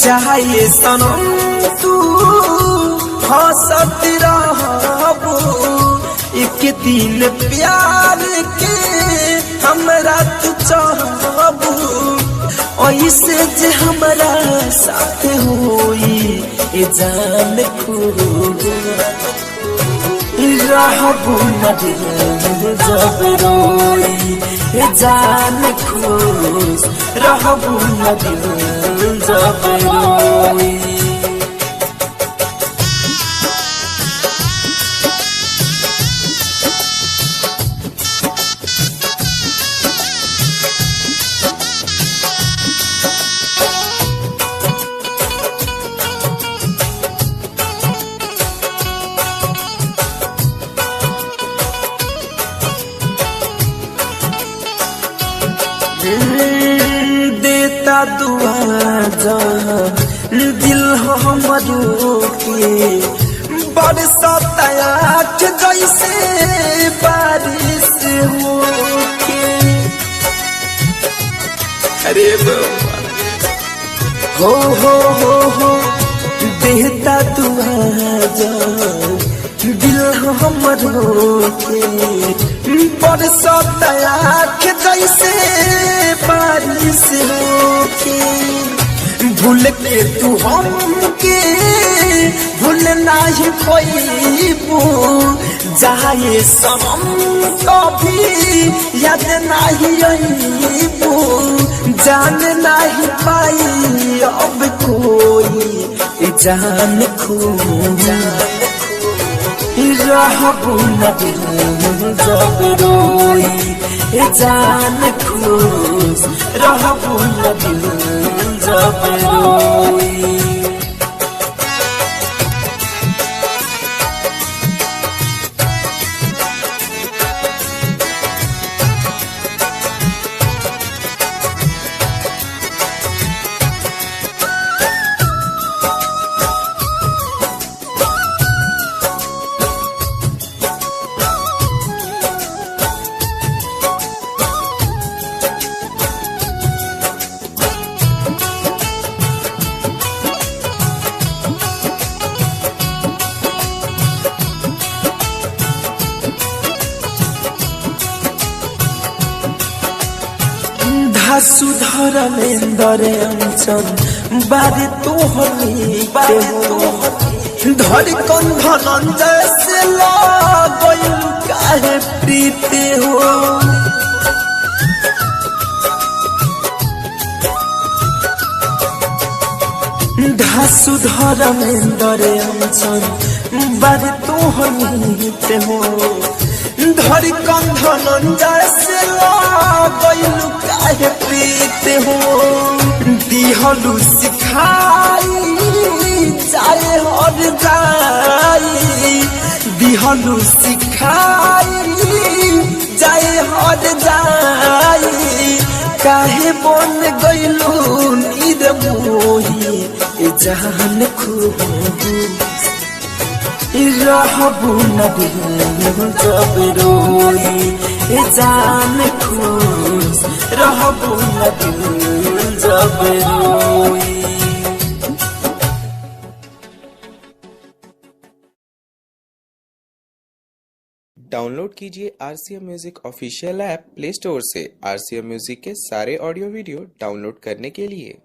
जाए सनम तू हंसत रहबू, एक दिन प्यार के हमरा तू चाहबू, ऐसे जे हमरा साथ होई ए जान खूब रहबू न दिल जब रोई ए जान खुश रहबू न दिल जब रोई। देता दुआ जहाँ दिल हमरो के बरसत आँख जैसे बारिश हो के। अरे हो देता दुआ जहाँ दिल हमरो के बरसत आँख जैसे बारिश होके। भूल के तू हमके भूल नहीं खोइबू, जाए सनम कभी याद नहीं आईबू, जान नहीं पाई अब कोई जान खूब रहबू न दिल जब रोई ए जान खुश रहबू न दिल जब रोई। सुधर लेंदर अंचन बारे तोहरी धर कंधन जैसे लागल काहे प्रीते हो। सुधर लेंदर अंचन बारे तोहरी हो, धर कंधन जैसे लागल काहे प्रीत हो। दिहलू सिखाई जाए हर जाई, दिहलू सिखाई जाए हर जाई, काहे बन गइलू नींद मोही ए जान खूब रहबू न दिल जब रोई ए जान खुश रहबू न दिल जब रोई। डाउनलोड कीजिए RCM music official app play store से। RCM म्यूजिक के सारे ऑडियो वीडियो डाउनलोड करने के लिए